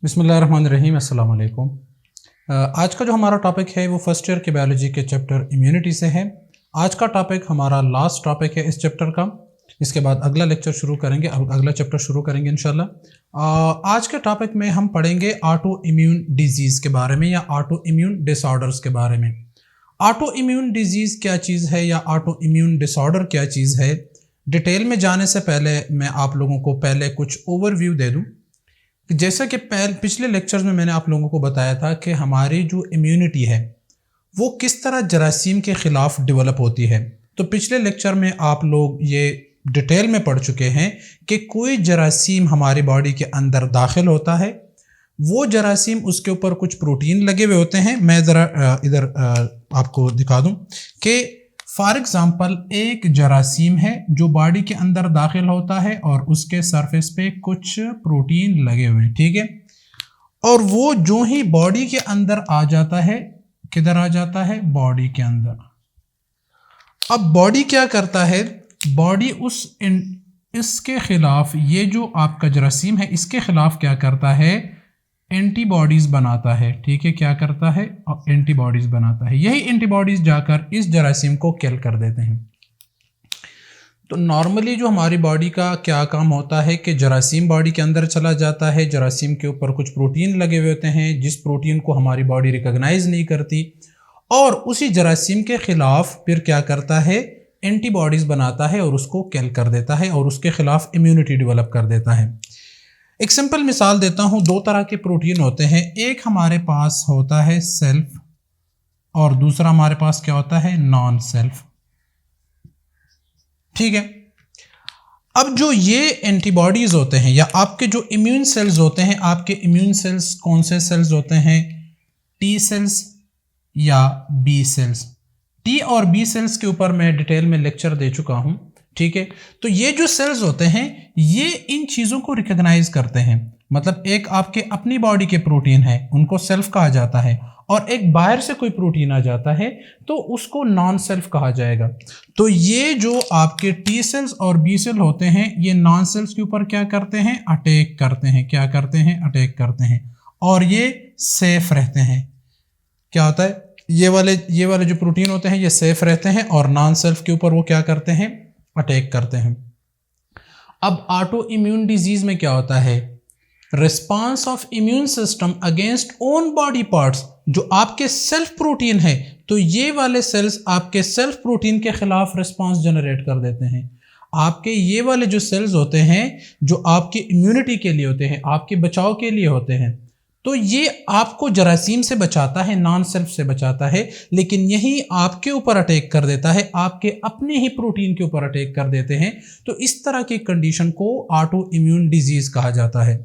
बिस्मिल्लाहिर्रहमानिर्रहीम, अस्सलाम वालेकुम। आज का जो हमारा टॉपिक है वो फर्स्ट ईयर के बायोलॉजी के चैप्टर इम्यूनिटी से है। आज का टॉपिक हमारा लास्ट टॉपिक है इस चैप्टर का। इसके बाद अगला लेक्चर शुरू करेंगे, अगला चैप्टर शुरू करेंगे इंशाल्लाह। आज के टॉपिक में हम पढ़ेंगे ऑटो इम्यून डिजीज़ के बारे में या ऑटो इम्यून डिसऑर्डर्स के बारे में। ऑटो इम्यून डिजीज़ क्या चीज़ है या ऑटो इम्यून डिसऑर्डर क्या चीज़ है, डिटेल में जाने से पहले मैं आप लोगों को पहले कुछ ओवरव्यू दे दूँ। जैसा कि पिछले लेक्चर्स में मैंने आप लोगों को बताया था कि हमारी जो इम्यूनिटी है वो किस तरह जरासीम के ख़िलाफ़ डेवलप होती है। तो पिछले लेक्चर में आप लोग ये डिटेल में पढ़ चुके हैं कि कोई जरासीम हमारी बॉडी के अंदर दाखिल होता है, वो जरासीम उसके ऊपर कुछ प्रोटीन लगे हुए होते हैं। मैं ज़रा इधर आपको दिखा दूं कि फॉर एग्ज़ाम्पल एक जरासीम है जो बॉडी के अंदर दाखिल होता है और उसके सरफेस पे कुछ प्रोटीन लगे हुए हैं, ठीक है। और वो जो ही बॉडी के अंदर आ जाता है, किधर आ जाता है, बॉडी के अंदर। अब बॉडी क्या करता है, बॉडी इसके खिलाफ, ये जो आपका जरासीम है इसके खिलाफ क्या करता है, एंटीबॉडीज़ बनाता है, ठीक है। क्या करता है, एंटीबॉडीज़ बनाता है। यही एंटीबॉडीज़ जाकर इस जरासीम को किल कर देते हैं। तो नॉर्मली जो हमारी बॉडी का क्या काम होता है कि जरासीम बॉडी के अंदर चला जाता है, जरासीम के ऊपर कुछ प्रोटीन लगे हुए होते हैं जिस प्रोटीन को हमारी बॉडी रिकॉग्नाइज नहीं करती, और उसी जरासीम के ख़िलाफ़ फिर क्या करता है, एंटीबॉडीज़ बनाता है और उसको किल कर देता है और उसके ख़िलाफ़ इम्यूनिटी डेवलप कर देता है। एक सिंपल मिसाल देता हूँ, दो तरह के प्रोटीन होते हैं। एक हमारे पास होता है सेल्फ और दूसरा हमारे पास क्या होता है, नॉन सेल्फ, ठीक है। अब जो ये एंटीबॉडीज़ होते हैं या आपके जो इम्यून सेल्स होते हैं, आपके इम्यून सेल्स कौन से सेल्स होते हैं, टी सेल्स या बी सेल्स। टी और बी सेल्स के ऊपर मैं डिटेल में लेक्चर दे चुका हूँ, ठीक है। तो ये जो सेल्स होते हैं ये इन चीज़ों को रिकॉग्नाइज करते हैं। मतलब एक आपके अपनी बॉडी के प्रोटीन है, उनको सेल्फ कहा जाता है, और एक बाहर से कोई प्रोटीन आ जाता है तो उसको नॉन सेल्फ कहा जाएगा। तो ये जो आपके टी सेल्स और बी सेल होते हैं ये नॉन सेल्स के ऊपर क्या करते हैं, अटैक करते हैं। क्या करते हैं, अटैक करते हैं, और ये सेफ रहते हैं। क्या होता है, ये वाले जो प्रोटीन होते हैं ये सेफ रहते हैं और नॉन सेल्फ के ऊपर वो क्या करते हैं, अटैक करते हैं। अब ऑटो इम्यून डिजीज में क्या होता है, response of immune system against own body parts. जो आपके सेल्फ प्रोटीन है तो ये वाले सेल्स आपके सेल्फ प्रोटीन के खिलाफ रिस्पांस जनरेट कर देते हैं। आपके ये वाले जो सेल्स होते हैं जो आपकी इम्यूनिटी के लिए होते हैं, आपके बचाव के लिए होते हैं, तो ये आपको जरासीम से बचाता है, नॉन सेल्फ से बचाता है, लेकिन यही आपके ऊपर अटैक कर देता है, आपके अपने ही प्रोटीन के ऊपर अटैक कर देते हैं। तो इस तरह की कंडीशन को ऑटो इम्यून डिजीज कहा जाता है।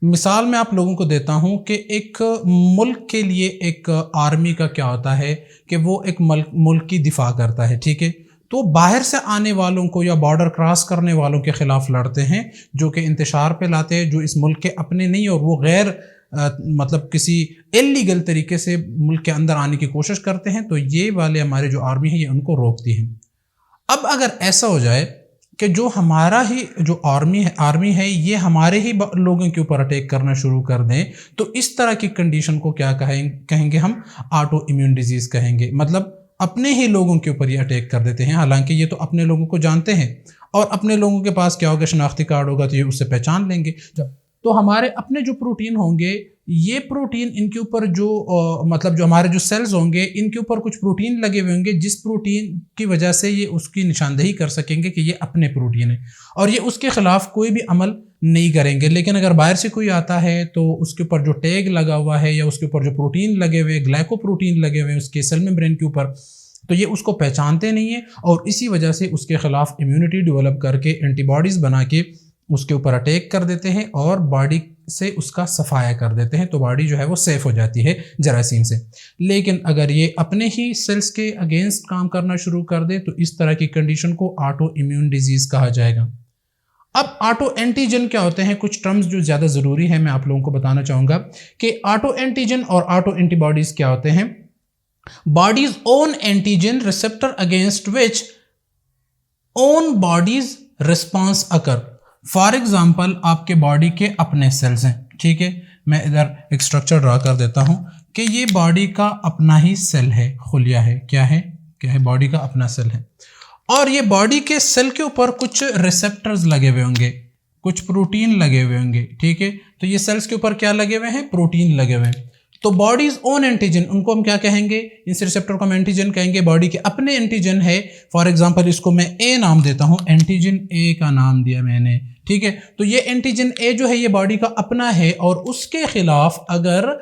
मिसाल मैं आप लोगों को देता हूं कि एक मुल्क के लिए एक आर्मी का क्या होता है कि वो एक मुल्क की दिफा करता है, ठीक है। तो बाहर से आने वालों को या बॉर्डर क्रॉस करने वालों के ख़िलाफ़ लड़ते हैं जो कि इंतशार पे लाते हैं, जो इस मुल्क के अपने नहीं और वो गैर मतलब किसी इल्लीगल तरीके से मुल्क के अंदर आने की कोशिश करते हैं। तो ये वाले हमारे जो आर्मी है ये उनको रोकती है। अब अगर ऐसा हो जाए कि जो हमारा ही जो आर्मी है ये हमारे ही लोगों के ऊपर अटैक करना शुरू कर दें, तो इस तरह की कंडीशन को क्या कहेंगे हम, ऑटो इम्यून डिजीज़ कहेंगे। मतलब अपने ही लोगों के ऊपर ये अटैक कर देते हैं, हालांकि ये तो अपने लोगों को जानते हैं और अपने लोगों के पास क्या होगा, शनाख्ती कार्ड होगा तो ये उससे पहचान लेंगे। तो हमारे अपने जो प्रोटीन होंगे, ये प्रोटीन इनके ऊपर जो मतलब जो हमारे जो सेल्स होंगे इनके ऊपर कुछ प्रोटीन लगे हुए होंगे जिस प्रोटीन की वजह से ये उसकी निशानदेही कर सकेंगे कि ये अपने प्रोटीन है और ये उसके ख़िलाफ़ कोई भी अमल नहीं करेंगे। लेकिन अगर बाहर से कोई आता है तो उसके ऊपर जो टैग लगा हुआ है या उसके ऊपर जो प्रोटीन लगे हुए, ग्लाइकोप्रोटीन लगे हुए हैं उसके सेल मेम्ब्रेन के ऊपर, तो ये उसको पहचानते नहीं है और इसी वजह से उसके ख़िलाफ़ इम्यूनिटी डेवलप करके एंटीबॉडीज़ बना के उसके ऊपर अटैक कर देते हैं और बॉडी से उसका सफाया कर देते हैं। तो बॉडी जो है वो सेफ हो जाती है जरासीम से। लेकिन अगर ये अपने ही सेल्स के अगेंस्ट काम करना शुरू कर दे तो इस तरह की कंडीशन को ऑटो इम्यून डिजीज़ कहा जाएगा। अब ऑटो एंटीजन क्या होते हैं, कुछ टर्म्स जो ज़्यादा ज़रूरी है मैं आप लोगों को बताना चाहूँगा कि ऑटो एंटीजन और ऑटो एंटीबॉडीज़ क्या होते हैं। Bodies own antigen receptor against which own bodies response occur. For example आपके बॉडी के अपने सेल्स हैं, ठीक है, मैं इधर एक स्ट्रक्चर ड्रा कर देता हूं कि ये बॉडी का अपना ही सेल है, खुलिया है, क्या है, क्या है, बॉडी का अपना सेल है। और ये बॉडी के सेल के ऊपर कुछ रिसेप्टर्स लगे हुए होंगे, कुछ प्रोटीन लगे हुए होंगे, ठीक है। तो ये सेल्स के ऊपर क्या लगे हुए हैं, प्रोटीन लगे हुए हैं। तो बॉडीज ओन एंटीजन, उनको हम क्या कहेंगे, इस रिसेप्टर को हम एंटीजन कहेंगे, बॉडी के अपने एंटीजन है। फॉर एग्जांपल इसको मैं ए नाम देता हूं, एंटीजन ए का नाम दिया मैंने, ठीक है। तो ये एंटीजन ए जो है ये बॉडी का अपना है, और उसके खिलाफ अगर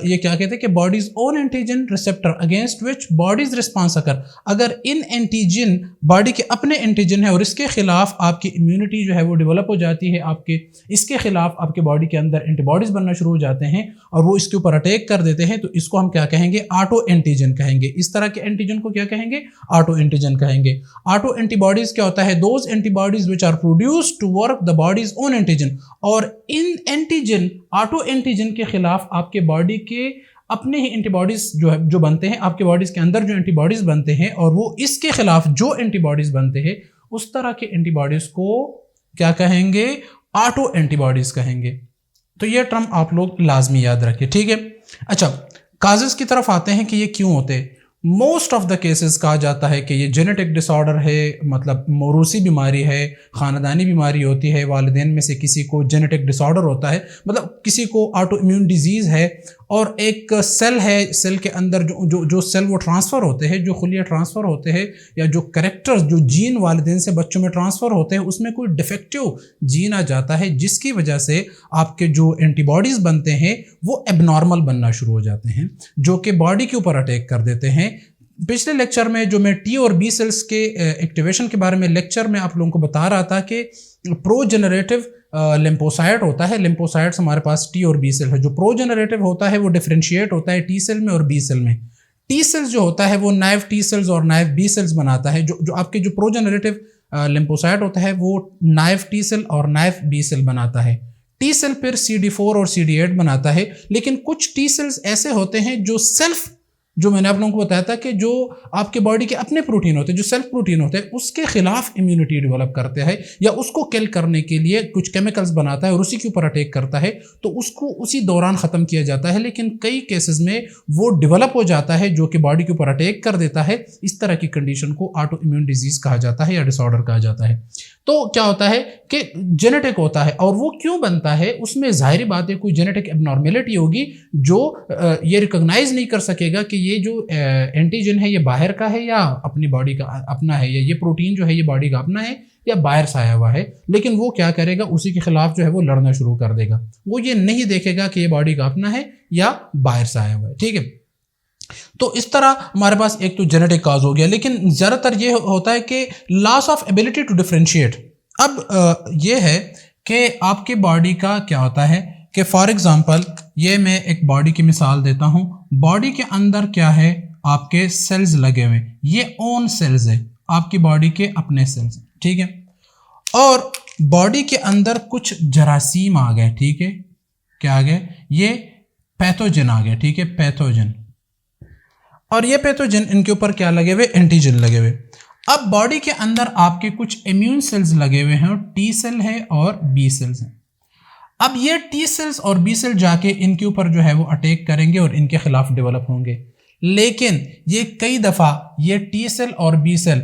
ये क्या कहते हैं कि bodies own antigen receptor against which bodies response अगर इन एंटीजन बॉडी के अपने एंटीजन है और इसके खिलाफ आपकी इम्यूनिटी जो है वो डेवलप हो जाती है, आपके इसके खिलाफ आपके बॉडी के अंदर एंटीबॉडीज बनना शुरू हो जाते हैं और वो इसके ऊपर अटैक कर देते हैं, तो इसको हम क्या कहेंगे, ऑटो एंटीजन कहेंगे। इस तरह के एंटीजन को क्या कहेंगे, ऑटो एंटीजन कहेंगे। ऑटो एंटीबॉडीज क्या होता है, those antibodies which are produced to work the body's own antigen, और इन एंटीजन ऑटो एंटीजन के खिलाफ आपके बॉडी के अपने ही एंटीबॉडीज जो बनते हैं, आपके बॉडीज के अंदर जो एंटीबॉडीज बनते हैं, और वो इसके खिलाफ जो एंटीबॉडीज बनते हैं उस तरह के एंटीबॉडीज को क्या कहेंगे, ऑटो एंटीबॉडीज कहेंगे। तो ये टर्म आप लोग लाजमी याद रखिए, ठीक है। अच्छा, काजेस की तरफ आते हैं कि ये क्यों होते हैं। मोस्ट ऑफ द केसेस कहा जाता है कि ये जेनेटिक डिसऑर्डर है, मतलब मौरूसी बीमारी है, ख़ानदानी बीमारी होती है, वालिदैन में से किसी को जेनेटिक डिसऑर्डर होता है, मतलब किसी को ऑटो इम्यून डिजीज़ है, और एक सेल है, सेल के अंदर जो सेल वो ट्रांसफ़र होते हैं, जो खुलिया ट्रांसफ़र होते हैं, या जो कैरेक्टर्स जो जीन वालिदैन से बच्चों में ट्रांसफ़र होते हैं, उसमें कोई डिफेक्टिव जीन आ जाता है, जिसकी वजह से आपके जो एंटीबॉडीज़ बनते हैं वो एबनॉर्मल बनना शुरू हो जाते हैं, जो कि बॉडी के ऊपर अटैक कर देते हैं। पिछले लेक्चर में जो मैं टी और बी सेल्स के एक्टिवेशन के बारे में लेक्चर में आप लोगों को बता रहा था कि प्रोजेनरेटिव लिम्फोसाइट होता है, लिम्फोसाइट्स हमारे पास टी और बी सेल है। जो प्रोजेनरेटिव होता है वो डिफरेंशिएट होता है टी सेल में और बी सेल में। टी सेल्स जो होता है वो नाइव टी सेल्स और नाइव बी सेल्स बनाता है। जो आपके जो प्रोजेनरेटिव लिम्फोसाइट होता है वो नाइव टी सेल और नाइव बी सेल बनाता है। टी सेल फिर CD4 और CD8 बनाता है। लेकिन कुछ टी सेल्स ऐसे होते हैं जो सेल्फ, जो मैंने आप लोगों को बताया था कि जो आपके बॉडी के अपने प्रोटीन होते हैं, जो सेल्फ प्रोटीन होते हैं, उसके खिलाफ इम्यूनिटी डेवलप करते हैं या उसको किल करने के लिए कुछ केमिकल्स बनाता है और उसी के ऊपर अटैक करता है, तो उसको उसी दौरान ख़त्म किया जाता है। लेकिन कई केसेस में वो डेवलप हो जाता है जो कि बॉडी के ऊपर अटैक कर देता है। इस तरह की कंडीशन को ऑटो इम्यून डिजीज़ कहा जाता है या डिसऑर्डर कहा जाता है। तो क्या होता है कि जेनेटिक होता है, और वो क्यों बनता है, उसमें जाहिर बात है कोई जेनेटिक एबनॉर्मेलिटी होगी जो ये रिकॉग्नाइज नहीं कर सकेगा कि ये जो एंटीजन है ये बाहर का है या अपनी बॉडी का अपना है, या ये प्रोटीन जो है ये बॉडी का अपना है या बाहर से आया हुआ है। लेकिन वो क्या करेगा, उसी के खिलाफ जो है वो लड़ना शुरू कर देगा। वो ये नहीं देखेगा कि ये बॉडी का अपना है या बाहर से आया हुआ है, ठीक है। तो इस तरह हमारे पास एक तो जेनेटिक काज हो गया, लेकिन ज़्यादातर ये होता है कि loss of ability to differentiate. अब ये है कि आपके बॉडी का क्या होता है कि फॉर एग्जांपल ये मैं एक बॉडी की मिसाल देता हूँ। बॉडी के अंदर क्या है, आपके सेल्स लगे हुए, ये ओन सेल्स है, आपकी बॉडी के अपने सेल्स, ठीक है। और बॉडी के अंदर कुछ जरासीम आ गए, ठीक है। क्या आ गए, ये पैथोजन आ गए, ठीक है, पैथोजन। और ये पैथोजन, इनके ऊपर क्या लगे हुए, एंटीजन लगे हुए। अब बॉडी के अंदर आपके कुछ इम्यून सेल्स लगे हुए हैं, टी सेल है और बी सेल्स हैं। अब ये टी सेल्स और बी सेल जाके इनके ऊपर जो है वो अटैक करेंगे और इनके खिलाफ डेवलप होंगे। लेकिन ये कई दफ़ा ये टी सेल और बी सेल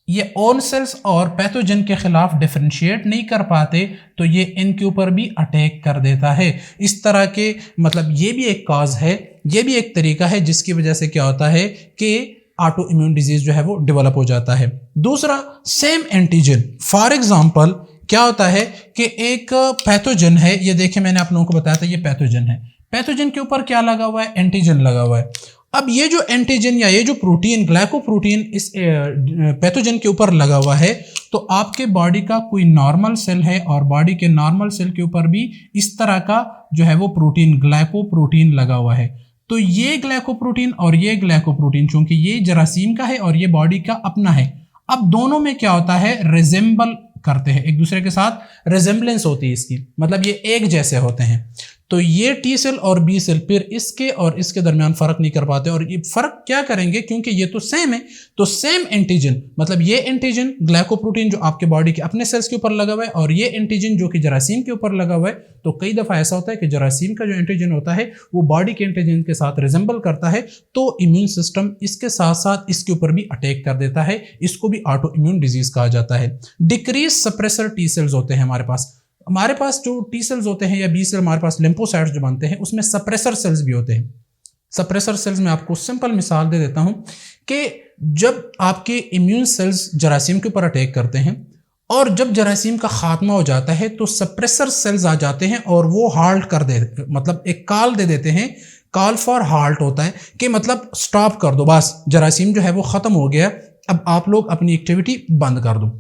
ये ओन सेल्स और पैथोजन के खिलाफ डिफरेंशिएट नहीं कर पाते, तो ये इनके ऊपर भी अटैक कर देता है। इस तरह के मतलब ये भी एक कॉज है, ये भी एक तरीका है जिसकी वजह से क्या होता है कि ऑटो इम्यून डिजीज जो है वो डेवलप हो जाता है। दूसरा, सेम एंटीजन। फॉर एग्जांपल क्या होता है कि एक पैथोजन है, ये देखिए मैंने आप लोगों को बताया था ये पैथोजन है, पैथोजन के ऊपर क्या लगा हुआ है, एंटीजन लगा हुआ है। अब ये जो एंटीजन या ये जो प्रोटीन ग्लाइकोप्रोटीन इस पैथोजन के ऊपर लगा हुआ है, तो आपके बॉडी का कोई नॉर्मल सेल है और बॉडी के नॉर्मल सेल के ऊपर भी इस तरह का जो है वो प्रोटीन ग्लाइकोप्रोटीन लगा हुआ है। तो ये ग्लाइकोप्रोटीन और ये ग्लाइकोप्रोटीन, चूंकि ये जरासीम का है और ये बॉडी का अपना है, अब दोनों में क्या होता है, रिजेंबल करते हैं एक दूसरे के साथ, रिजेंबलेंस होती है इसकी, मतलब ये एक जैसे होते हैं। तो ये टी सेल और बी सेल फिर इसके और इसके दरमियान फ़र्क नहीं कर पाते, और ये फ़र्क क्या करेंगे, क्योंकि ये तो सेम है, तो सेम एंटीजन, मतलब ये एंटीजन ग्लाइकोप्रोटीन जो आपके बॉडी के अपने सेल्स के ऊपर लगा हुआ है और ये एंटीजन जो कि जरासीम के ऊपर लगा हुआ है, तो कई दफ़ा ऐसा होता है कि जरासीम का जो एंटीजन होता है वो बॉडी के एंटीजन के साथ रिजेंबल करता है, तो इम्यून सिस्टम इसके साथ साथ इसके ऊपर भी अटैक कर देता है। इसको भी ऑटो इम्यून डिजीज कहा जाता है। डिक्रीज सप्रेसर टी सेल्स होते हैं हमारे पास जो टी सेल्स होते हैं या बी सेल, हमारे पास लिम्फोसाइट्स जो बनते हैं, उसमें सप्रेसर सेल्स भी होते हैं। सप्रेसर सेल्स में आपको सिंपल मिसाल दे देता हूं कि जब आपके इम्यून सेल्स जरासीम के ऊपर अटैक करते हैं और जब जरासीम का खात्मा हो जाता है तो सप्रेसर सेल्स आ जाते हैं और वो हाल्ट कर दे, मतलब एक कॉल दे देते हैं, कॉल फॉर हाल्ट होता है कि मतलब स्टॉप कर दो, बस जरासीम जो है वो खत्म हो गया, अब आप लोग अपनी एक्टिविटी बंद कर दो।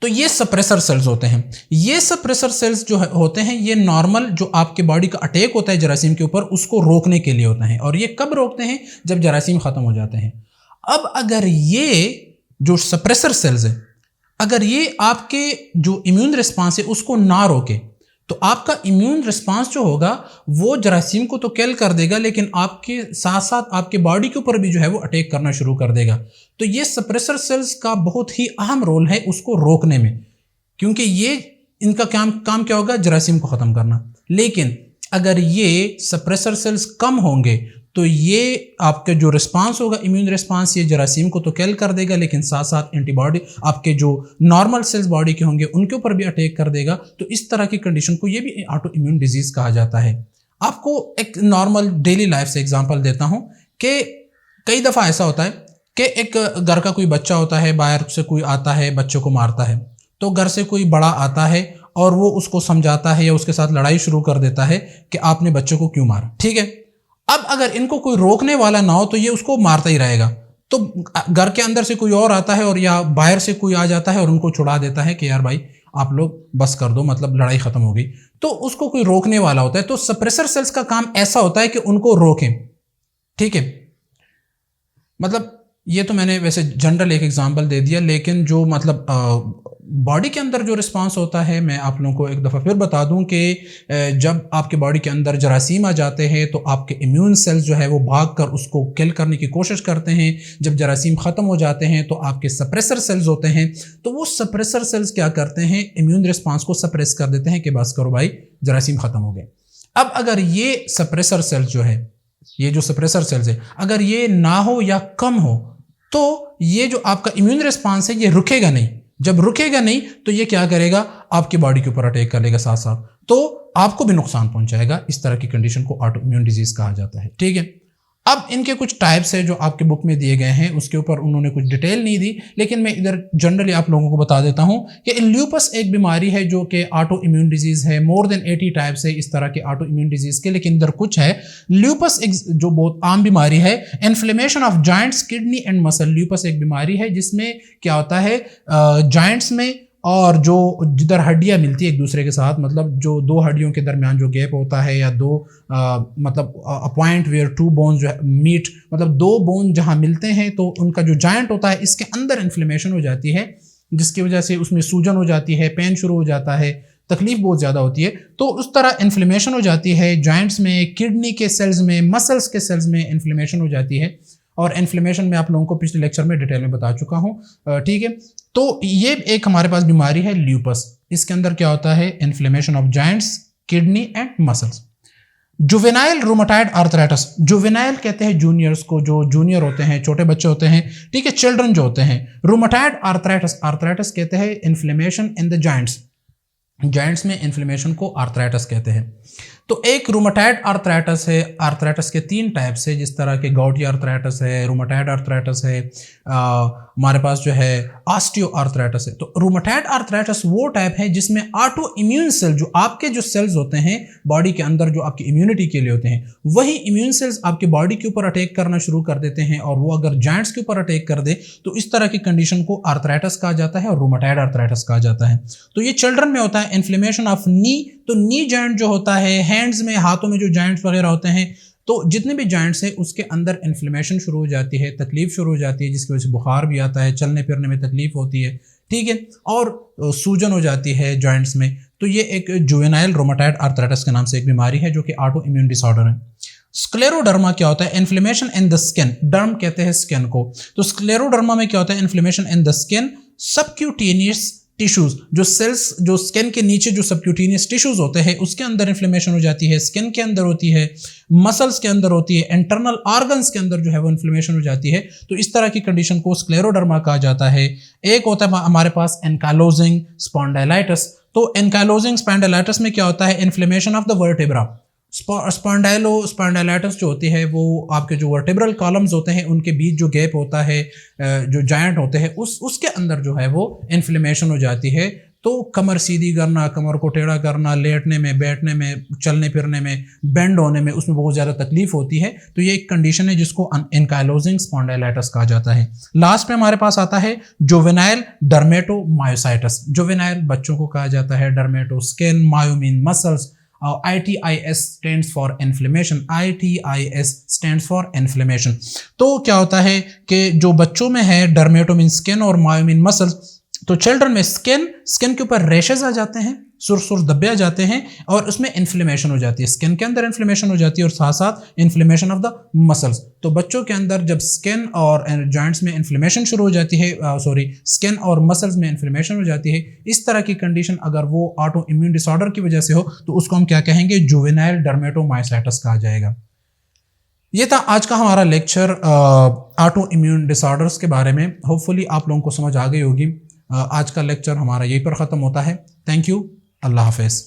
तो ये सप्रेसर सेल्स होते हैं। ये सप्रेसर सेल्स जो होते हैं ये नॉर्मल जो आपके बॉडी का अटैक होता है जरासीम के ऊपर उसको रोकने के लिए होता है, और ये कब रोकते हैं, जब जरासीम खत्म हो जाते हैं। अब अगर ये जो सप्रेसर सेल्स है, अगर ये आपके जो इम्यून रिस्पांस है उसको ना रोके, तो आपका इम्यून रिस्पांस जो होगा वो जरासीम को तो किल कर देगा, लेकिन आपके साथ साथ आपके बॉडी के ऊपर भी जो है वो अटैक करना शुरू कर देगा। तो ये सप्रेसर सेल्स का बहुत ही अहम रोल है उसको रोकने में, क्योंकि ये इनका काम क्या होगा, जरासीम को ख़त्म करना। लेकिन अगर ये सप्रेसर सेल्स कम होंगे तो ये आपके जो रिस्पांस होगा, इम्यून रिस्पांस, ये जरासीम को तो किल कर देगा, लेकिन साथ साथ एंटीबॉडी आपके जो नॉर्मल सेल्स बॉडी के होंगे उनके ऊपर भी अटैक कर देगा। तो इस तरह की कंडीशन को ये भी ऑटो इम्यून डिजीज कहा जाता है। आपको एक नॉर्मल डेली लाइफ से एग्जांपल देता हूं कि कई दफ़ा ऐसा होता है कि एक घर का कोई बच्चा होता है, बाहर से कोई आता है, बच्चे को मारता है, तो घर से कोई बड़ा आता है और वो उसको समझाता है या उसके साथ लड़ाई शुरू कर देता है कि आपने बच्चे को क्यों मारा, ठीक है। अब अगर इनको कोई रोकने वाला ना हो तो ये उसको मारता ही रहेगा। तो घर के अंदर से कोई और आता है और या बाहर से कोई आ जाता है और उनको छुड़ा देता है कि यार भाई आप लोग बस कर दो, मतलब लड़ाई खत्म हो गई, तो उसको कोई रोकने वाला होता है। तो सप्रेसर सेल्स का काम ऐसा होता है कि उनको रोकें, ठीक है। मतलब ये तो मैंने वैसे जनरल एक एग्जांपल दे दिया, लेकिन जो मतलब बॉडी के अंदर जो रिस्पांस होता है, मैं आप लोगों को एक दफ़ा फिर बता दूं कि जब आपके बॉडी के अंदर जरासीम आ जाते हैं तो आपके इम्यून सेल्स जो है वो भागकर उसको किल करने की कोशिश करते हैं। जब जरासीम ख़त्म हो जाते हैं तो आपके सप्रेसर सेल्स होते हैं, तो वो सप्रेसर सेल्स क्या करते हैं, इम्यून रिस्पांस को सप्रेस कर देते हैं कि बस करो भाई जरासीम ख़त्म हो गए। अब अगर ये सप्रेसर सेल्स जो है, ये जो सप्रेसर सेल्स है, अगर ये ना हो या कम हो तो ये जो आपका इम्यून रिस्पांस है ये रुकेगा नहीं। जब रुकेगा नहीं तो ये क्या करेगा, आपकी बॉडी के ऊपर अटैक करेगा साथ साथ, तो आपको भी नुकसान पहुंचाएगा। इस तरह की कंडीशन को ऑटो इम्यून डिजीज कहा जाता है, ठीक है। अब इनके कुछ टाइप्स है जो आपके बुक में दिए गए हैं, उसके ऊपर उन्होंने कुछ डिटेल नहीं दी, लेकिन मैं इधर जनरली आप लोगों को बता देता हूं कि ल्यूपस एक बीमारी है जो कि ऑटो इम्यून डिजीज है। मोर देन 80 टाइप्स है इस तरह के ऑटो इम्यून डिजीज के, लेकिन इधर कुछ है। ल्यूपस एक जो बहुत आम बीमारी है, inflammation of joints, kidney and muscle. Lupus एक बीमारी है जिसमें क्या होता है, जॉइंट्स में और जो जिधर हड्डियां मिलती है एक दूसरे के साथ, मतलब जो दो हड्डियों के दरमियान जो गैप होता है या दो मतलब a point where two bones जो है मीट, मतलब दो बोन जहां मिलते हैं तो उनका जो जॉइंट होता है इसके अंदर इन्फ्लेमेशन हो जाती है, जिसकी वजह से उसमें सूजन हो जाती है, पेन शुरू हो जाता है, तकलीफ बहुत ज़्यादा होती है। तो उस तरह इन्फ्लेमेशन हो जाती है जॉइंट्स में, किडनी के सेल्स में, मसल्स के सेल्स में इन्फ्लेमेशन हो जाती है। और इन्फ्लेमेशन मैं आप लोगों को पिछले लेक्चर में डिटेल में बता चुका हूँ, ठीक है। तो ये एक हमारे पास बीमारी है ल्यूपस। इसके अंदर क्या होता है, inflammation of joints, kidney and muscles. Juvenile rheumatoid arthritis, juvenile कहते हैं जूनियर्स को, जो जूनियर होते हैं, छोटे बच्चे होते हैं, ठीक है, चिल्ड्रन जो होते हैं। रूमेटॉइड आर्थराइटिस, आर्थराइटिस कहते हैं inflammation in the joints, joints में इन्फ्लेमेशन को आर्थराइटिस कहते हैं। तो एक रूमेटॉइड आर्थराइटिस है। आर्थराइटिस के 3 टाइप्स है, जिस तरह के गॉटी आर्थराइटिस है, रूमेटॉइड आर्थराइटिस है, हमारे पास जो है ऑस्टियो आर्थराइटिस है। तो रूमेटॉइड आर्थराइटिस वो टाइप है जिसमें ऑटो इम्यून सेल, जो आपके जो सेल्स होते हैं बॉडी के अंदर जो आपकी इम्यूनिटी के लिए होते हैं, वही इम्यून सेल्स आपके बॉडी के ऊपर अटैक करना शुरू कर देते हैं, और वो अगर जॉइंट्स के ऊपर अटैक कर दे तो इस तरह की कंडीशन को आर्थराइटिस कहा जाता है और रूमेटॉइड आर्थराइटिस कहा जाता है। तो ये चिल्ड्रन में होता है। इन्फ्लेमेशन ऑफ नी, तो नी जॉइंट जो होता है, हैंड्स में, हाथों में जो जॉइंट्स वगैरह होते हैं, तो जितने भी जॉइंट्स हैं उसके अंदर इन्फ्लेमेशन शुरू हो जाती है, तकलीफ शुरू हो जाती है, जिसकी वजह से बुखार भी आता है, चलने फिरने में तकलीफ होती है, ठीक है, और सूजन हो जाती है जॉइंट्स में। तो ये एक जुवेनाइल रोमेटॉइड आर्थराइटिस के नाम से एक बीमारी है जो कि ऑटो इम्यून डिसऑर्डर है। स्क्लेरोडर्मा क्या होता है? इन्फ्लेमेशन इन द स्किन, डर्म कहते हैं स्किन को। तो स्क्लेरोडर्मा में क्या होता है? Inflammation in the skin, subcutaneous tissues, जो सेल्स जो स्किन के नीचे जो सबक्यूटेनियस टिश्यूज होते हैं उसके अंदर इन्फ्लेमेशन हो जाती है, स्किन के अंदर होती है, मसल्स के अंदर होती है, इंटरनल ऑर्गन्स के अंदर जो है वो इन्फ्लेमेशन हो जाती है। तो इस तरह की कंडीशन को स्क्लेरोडर्मा कहा जाता है। एक होता है हमारे पास एनकाइलोजिंग स्पॉन्डाइलाइटिस। तो एनकाइलोजिंग स्पॉन्डाइलाइटिस में क्या होता है? Inflammation of the vertebra. स्पॉन्डाइलाइटिस जो होती है वो आपके जो वर्टेब्रल कॉलम्स होते हैं उनके बीच जो गैप होता है, जो जॉइंट होते हैं उसके अंदर जो है वो इन्फ्लेमेशन हो जाती है। तो कमर सीधी करना, कमर को टेढ़ा करना, लेटने में, बैठने में, चलने फिरने में, बेंड होने में, उसमें बहुत ज़्यादा तकलीफ होती है। तो ये एक कंडीशन है जिसको एनकाइलोजिंग स्पॉन्डाइलाइटिस कहा जाता है। लास्ट में हमारे पास आता है जुवेनाइल डर्मेटोमायोसाइटिस। जुवेनाइल बच्चों को कहा जाता है, dermato skin, myo mean muscles, ITIS stands for inflammation, ITIS stands for inflammation। तो क्या होता है कि जो बच्चों में है डर्मेटोमिन स्किन और मायोमिन मसल्स, तो चिल्ड्रन में स्किन के ऊपर रैशेज आ जाते हैं, सुर धब्बे आ जाते हैं और उसमें इन्फ्लेमेशन हो जाती है, स्किन के अंदर इन्फ्लेमेशन हो जाती है और साथ साथ इन्फ्लेमेशन ऑफ द मसल्स। तो बच्चों के अंदर जब स्किन और जॉइंट्स में इन्फ्लेमेशन शुरू हो जाती है, स्किन और मसल्स में इन्फ्लेमेशन हो जाती है, इस तरह की कंडीशन अगर वो ऑटो इम्यून डिसऑर्डर की वजह से हो तो उसको हम क्या कहेंगे? जुवेनाइल डर्मेटोमायोसाइटिस कहा जाएगा। ये था आज का हमारा लेक्चर ऑटो इम्यून डिसऑर्डर्स के बारे में। होपफुली आप लोगों को समझ आ गई होगी। आज का लेक्चर हमारा यहीं पर ख़त्म होता है। थैंक यू, अल्लाह हाफ़िज़।